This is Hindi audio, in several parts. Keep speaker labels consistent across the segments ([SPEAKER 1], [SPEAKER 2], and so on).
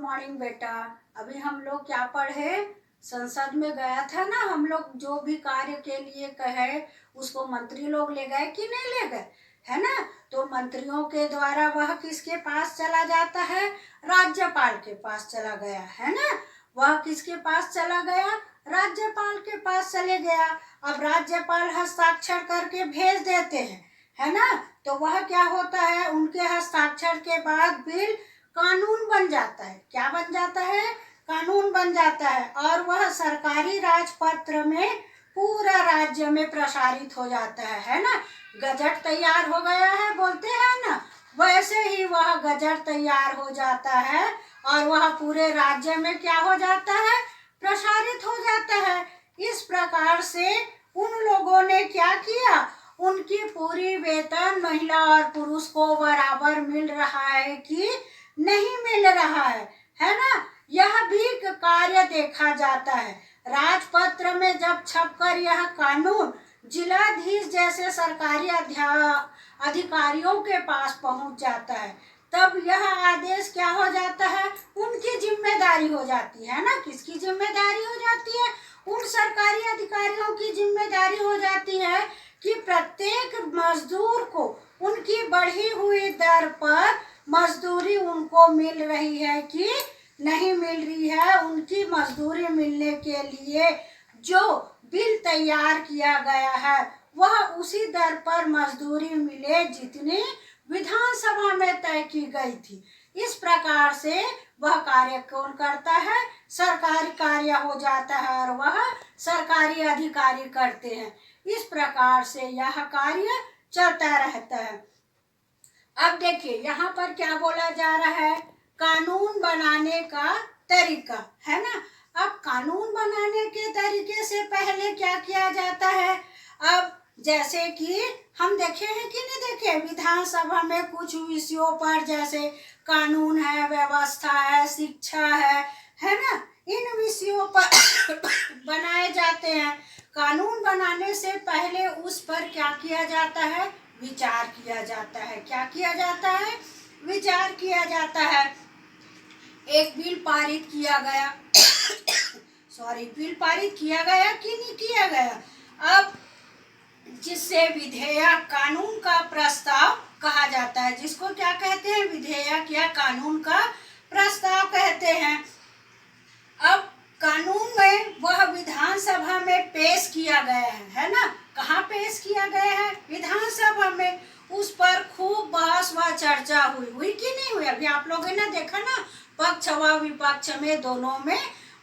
[SPEAKER 1] मॉर्निंग बेटा। अभी हम लोग क्या पढ़े, संसद में गया था ना, हम लोग जो भी कार्य के लिए कहे उसको मंत्री लोग ले गए कि नहीं ले गए, है ना। तो मंत्रियों के द्वारा वह किसके पास चला जाता है, राज्यपाल के पास चला गया, है ना। वह किसके पास चला गया, राज्यपाल के पास चले गया। अब राज्यपाल हस्ताक्षर करके भेज देते हैं, है ना। तो वह क्या होता है, उनके हस्ताक्षर के बाद बिल कानून बन जाता है। क्या बन जाता है, कानून बन जाता है और वह सरकारी राजपत्र में पूरा राज्य में प्रसारित हो जाता है ना। गजट तैयार हो गया है बोलते हैं ना, वैसे ही वह गजट तैयार हो जाता है और वह पूरे राज्य में क्या हो जाता है, प्रसारित हो जाता है। इस प्रकार से उन लोगों ने क्या किया, उनकी पूरी वेतन महिला और पुरुष को बराबर मिल रहा है कि नहीं मिल रहा है ना। यह भी कार्य देखा जाता है। राजपत्र में जब छपकर यह कानून जिलाधीश जैसे सरकारी अधिकारियों के पास पहुंच जाता है, तब यह आदेश क्या हो जाता है, उनकी जिम्मेदारी हो जाती है ना। किसकी जिम्मेदारी हो जाती है, उन सरकारी अधिकारियों की जिम्मेदारी हो जाती है कि प्रत्येक मजदूर को उनकी बढ़ी हुई दर पर मजदूरी उनको मिल रही है कि नहीं मिल रही है। उनकी मजदूरी मिलने के लिए जो बिल तैयार किया गया है वह उसी दर पर मजदूरी मिले जितनी विधानसभा में तय की गई थी। इस प्रकार से वह कार्य कौन करता है, सरकारी कार्य हो जाता है और वह सरकारी अधिकारी करते हैं। इस प्रकार से यह कार्य चलता रहता है। अब देखिए यहाँ पर क्या बोला जा रहा है, कानून बनाने का तरीका, है ना। अब कानून बनाने के तरीके से पहले क्या किया जाता है, अब जैसे कि हम देखे हैं कि नहीं देखे, विधानसभा में कुछ विषयों पर जैसे कानून है, व्यवस्था है, शिक्षा है ना, इन विषयों पर बनाए जाते हैं। कानून बनाने से पहले उस पर क्या किया जाता है, विचार किया जाता है। क्या किया जाता है, विचार किया जाता है। एक बिल पारित किया गया बिल पारित किया गया कि नहीं किया गया, अब जिससे विधेयक, कानून का प्रस्ताव कहा जाता है, जिसको क्या कहते हैं, विधेयक या कानून का प्रस्ताव कहते हैं। अब कानून में वह विधानसभा में पेश किया गया है ना। कहाँ पेश किया गया है, विधानसभा में। उस पर खूब बहस व चर्चा हुई कि नहीं हुई। अभी आप लोगों ने देखा ना, पक्ष व विपक्ष में दोनों में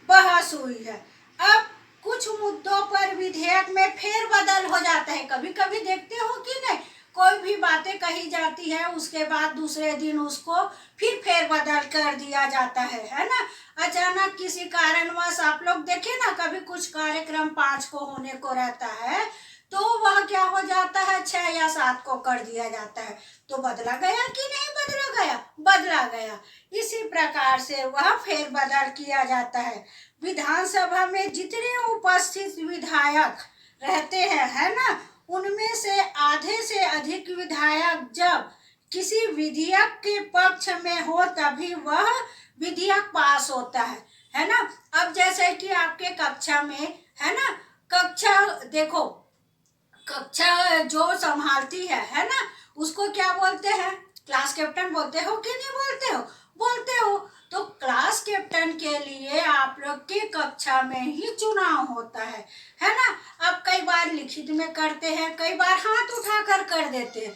[SPEAKER 1] बहस हुई है। अब कुछ मुद्दों पर विधेयक में फेरबदल हो जाता है। कभी कभी देखते हो कि नहीं, कोई भी बातें कही जाती है, उसके बाद दूसरे दिन उसको फिर फेरबदल कर दिया जाता है ना। अचानक किसी कारणवश आप लोग देखे ना, कभी कुछ कार्यक्रम 5 को होने को रहता है तो वह क्या हो जाता है, 6 या 7 को कर दिया जाता है। तो बदला गया कि नहीं बदला गया, बदला गया। इसी प्रकार से वह फेरबदल किया जाता है। विधानसभा में जितने उपस्थित विधायक रहते हैं, है ना, उनमें से आधे से अधिक विधायक जब किसी विधेयक के पक्ष में हो तभी वह विधेयक पास होता है ना। अब जैसे कि आपके कक्षा में, है ना, कक्षा देखो, कक्षा जो संभालती है ना, उसको क्या बोलते हैं, क्लास कैप्टन बोलते हो कि नहीं बोलते हो, बोलते हो। तो क्लास कैप्टन के लिए आप लोग की कक्षा में ही चुनाव होता है ना। अब कई बार लिखित में करते हैं, कई बार हाथ उठाकर कर देते हैं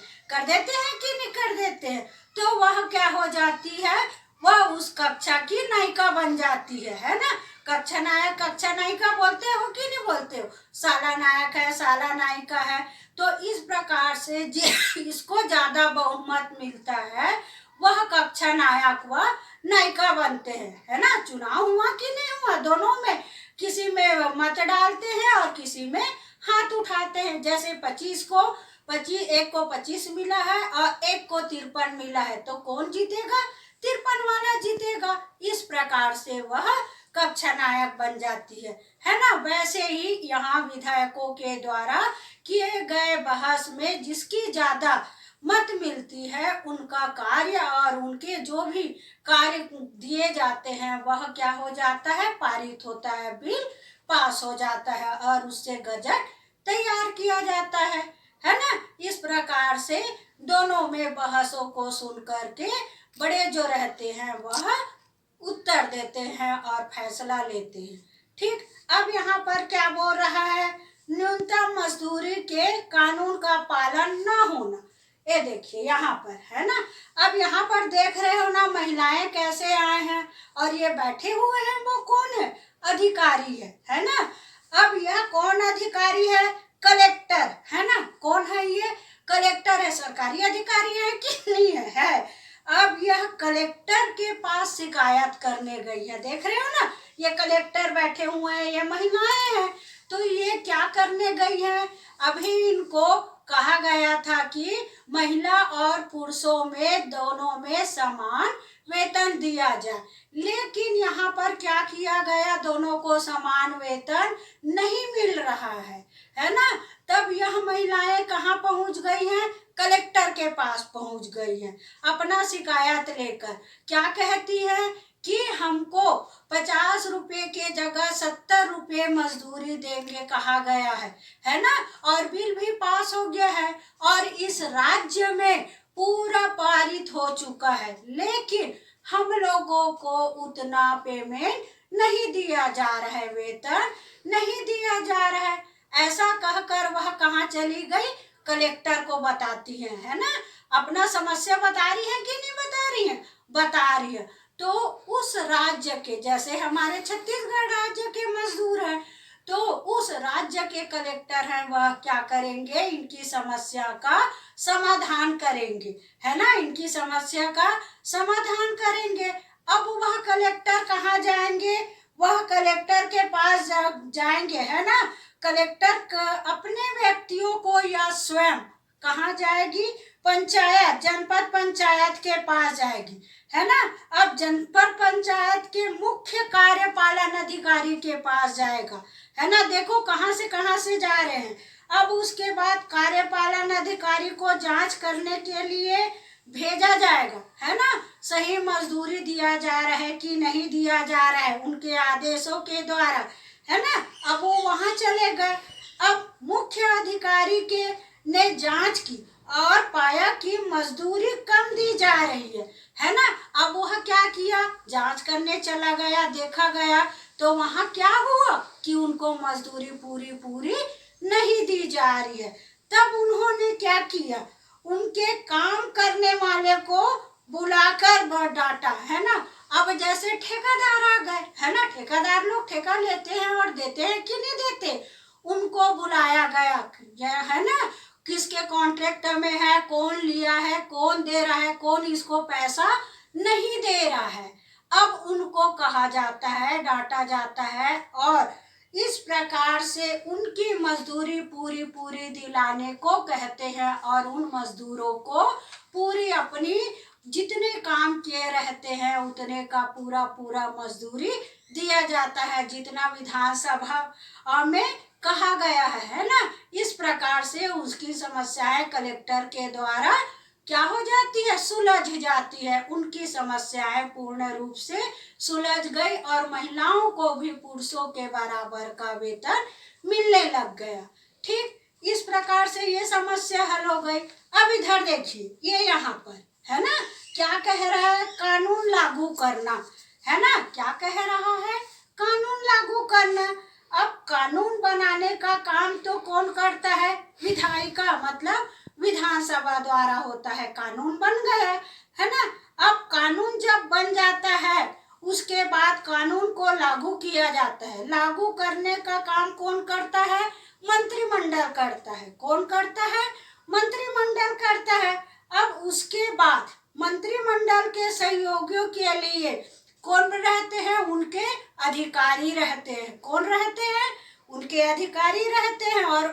[SPEAKER 1] कि नहीं कर देते हैं। तो वह क्या हो जाती है, वह उस कक्षा की नायिका बन जाती है ना। कक्षा नायक, कक्षा नायिका बोलते हो कि नहीं बोलते हो, साला नायक है, साला नायिका है। तो इस प्रकार से जिसको ज्यादा बहुमत मिलता है वह कक्षा नायक व नायिका बनते हैं, है ना। चुनाव हुआ कि नहीं हुआ, दोनों में, किसी में मत डालते हैं और किसी में हाथ उठाते हैं। जैसे 25 को 25, एक को 25 मिला है और एक को 53 मिला है, तो कौन जीतेगा, 53 वाला जीतेगा। इस प्रकार से वह कक्षा नायक बन जाती है ना। वैसे ही यहाँ विधायकों के द्वारा किए गए बहस में जिसकी ज्यादा मत मिलती है, उनका कार्य और उनके जो भी कार्य दिए जाते हैं वह क्या हो जाता है, पारित होता है, बिल पास हो जाता है और उससे गजट तैयार किया जाता है ना। इस प्रकार से दोनों में बहसों को सुन करके बड़े जो रहते हैं वह उत्तर देते हैं और फैसला लेते हैं। ठीक, अब यहाँ पर क्या बोल रहा है, न्यूनतम मजदूरी के कानून का पालन न होना। ये देखिए यहाँ पर है ना। अब यहाँ पर देख रहे हो ना महिलाएं कैसे आए हैं और ये बैठे हुए हैं, वो कौन है, अधिकारी है ना। अब यह कौन अधिकारी है, कलेक्टर है ना। कौन है ये, कलेक्टर है। सरकारी अधिकारी है कि नहीं है। अब यह कलेक्टर के पास शिकायत करने गई है। देख रहे हो ना, ये कलेक्टर बैठे हुए हैं, ये महिलाएं हैं। तो ये क्या करने गई है, अभी इनको कहा गया था कि महिला और पुरुषों में दोनों में समान वेतन दिया जाए, लेकिन यहाँ पर क्या किया गया, दोनों को समान वेतन नहीं मिल रहा है ना। तब यह महिलाएं कहाँ पहुंच गई हैं, कलेक्टर के पास पहुंच गई हैं अपना शिकायत लेकर। क्या कहती है कि हमको 50 रुपए के जगह 70 रुपए मजदूरी देंगे कहा गया है ना। और बिल भी पास हो गया है और इस राज्य में पूरा पारित हो चुका है, लेकिन हम लोगों को उतना पेमेंट नहीं दिया जा रहा है, वेतन नहीं दिया जा रहा है। ऐसा कहकर वह कहाँ चली गई, कलेक्टर को बताती है ना। अपना समस्या बता रही है कि नहीं बता रही है, बता रही है। तो उस राज्य के, जैसे हमारे छत्तीसगढ़ राज्य के मजदूर हैं, तो उस राज्य के कलेक्टर हैं, वह क्या करेंगे, इनकी समस्या का समाधान करेंगे, है ना। इनकी समस्या का समाधान करेंगे। अब वह कलेक्टर कहाँ जाएंगे, वह कलेक्टर के पास जाएंगे, है ना। कलेक्टर अपने व्यक्तियों को या स्वयं कहाँ जाएगी, पंचायत, जनपद पंचायत के पास जाएगी, है ना। अब जनपद पंचायत के मुख्य कार्यपालन अधिकारी के पास जाएगा, है ना। देखो कहाँ से जा रहे हैं। अब उसके बाद कार्यपालन अधिकारी को जांच करने के लिए भेजा जाएगा, है ना। सही मजदूरी दिया जा रहा है कि नहीं दिया जा रहा है उनके आदेशों के द्वारा, है ना। अब वो वहां चले गए। अब मुख्य अधिकारी के ने जांच की और पाया कि मजदूरी कम दी जा रही है ना। अब वह क्या किया, जांच करने चला गया, देखा गया तो वहां क्या हुआ कि उनको मजदूरी पूरी नहीं दी जा रही है। तब उन्होंने क्या किया, उनके काम करने वाले को बुलाकर डांटा, है ना। अब जैसे ठेकेदार आ गए, है ना, ठेकेदार लोग ठेका लेते हैं और देते हैं कि नहीं देते, उनको बुलाया गया, है ना। किसके कॉन्ट्रैक्ट में है, कौन लिया है, कौन दे रहा है, कौन इसको पैसा नहीं दे रहा है। अब उनको कहा जाता है, डांटा जाता है और इस प्रकार से उनकी मजदूरी पूरी दिलाने को कहते हैं और उन मजदूरों को पूरी अपनी जितने काम किए रहते हैं उतने का पूरा मजदूरी दिया जाता है, जितना विधानसभा में कहा गया है ना। इस प्रकार से उसकी समस्याएं कलेक्टर के द्वारा क्या हो जाती है, सुलझ जाती है। उनकी समस्याएं पूर्ण रूप से सुलझ गई और महिलाओं को भी पुरुषों के बराबर का वेतन मिलने लग गया। ठीक, इस प्रकार से ये समस्या हल हो गई। अब इधर देखिए, ये यहाँ पर है ना, क्या कह रहा है, कानून लागू करना, है ना। क्या कह रहा है, कानून लागू करना। अब कानून बनाने का काम तो कौन करता है, विधायिका, मतलब विधानसभा द्वारा होता है। कानून बन गया है ना। अब कानून जब बन जाता है उसके बाद कानून को लागू किया जाता है। लागू करने का काम कौन करता है, मंत्रिमंडल करता है। कौन करता है, मंत्रिमंडल करता है। अब उसके बाद मंत्रिमंडल के सहयोगियों के लिए कौन रहते हैं, उनके अधिकारी रहते हैं। कौन रहते हैं, उनके अधिकारी रहते हैं और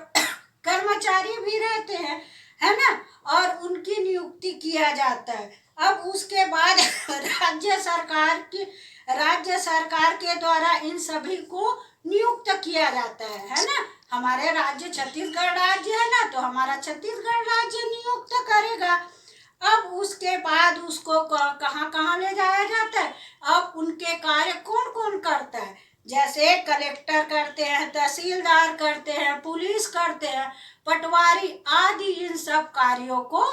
[SPEAKER 1] कर्मचारी भी रहते हैं, है ना। और उनकी नियुक्ति किया जाता है। अब उसके बाद राज्य सरकार के द्वारा इन सभी को नियुक्त किया जाता है ना। हमारे राज्य छत्तीसगढ़ राज्य है ना, तो हमारा छत्तीसगढ़ राज्य नियुक्त करेगा। अब उसके बाद उसको कहाँ कहाँ ले जाया जाता है, अब उनके कार्य कौन कौन करता है, जैसे कलेक्टर करते हैं, तहसीलदार करते हैं, पुलिस करते हैं, पटवारी आदि इन सब कार्यों को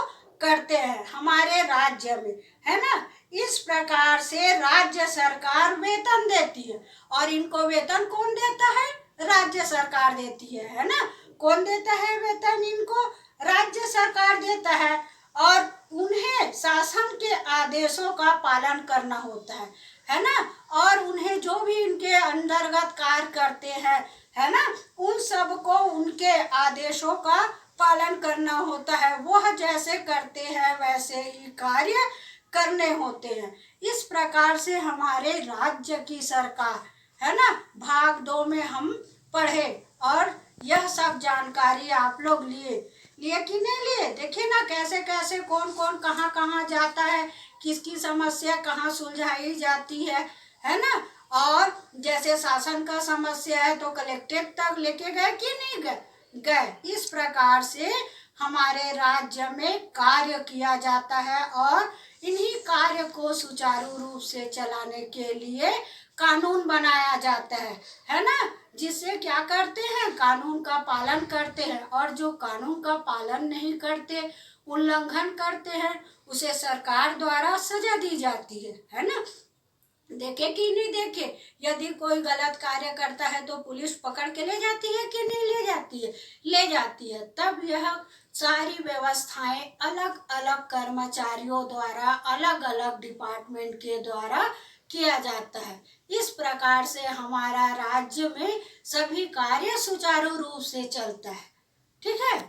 [SPEAKER 1] करते हैं हमारे राज्य में, है ना। इस प्रकार से राज्य सरकार वेतन देती है, और इनको वेतन कौन देता है, राज्य सरकार देती है ना। कौन देता है वेतन इनको, राज्य सरकार देता है। और उन्हें शासन के आदेशों का पालन करना होता है ना। और उन्हें जो भी इनके अंतर्गत कार्य करते हैं, है ना, उन सब को उनके आदेशों का पालन करना होता है। वह जैसे करते हैं वैसे ही कार्य करने होते हैं। इस प्रकार से हमारे राज्य की सरकार, है ना, भाग 2 में हम पढ़े, और यह सब जानकारी आप लोग लिए कि नहीं लिए। देखिए ना कैसे कैसे कौन कौन कहाँ कहाँ जाता है, किसकी समस्या कहाँ सुलझाई जाती है ना। और जैसे शासन का समस्या है तो कलेक्ट्रेट तक लेके गए कि नहीं गए। इस प्रकार से हमारे राज्य में कार्य किया जाता है, और इन्हीं कार्य को सुचारू रूप से चलाने के लिए कानून बनाया जाता है ना। जिससे क्या करते हैं, कानून का पालन करते हैं, और जो कानून का पालन नहीं करते, उल्लंघन करते हैं, उसे सरकार द्वारा सजा दी जाती है ना। देखे कि नहीं देखे, यदि कोई गलत कार्य करता है तो पुलिस पकड़ के ले जाती है कि नहीं ले जाती है, ले जाती है। तब यह सारी व्यवस्थाएं अलग अलग कर्मचारियों द्वारा, अलग अलग डिपार्टमेंट के द्वारा किया जाता है। इस प्रकार से हमारा राज्य में सभी कार्य सुचारू रूप से चलता है। ठीक है।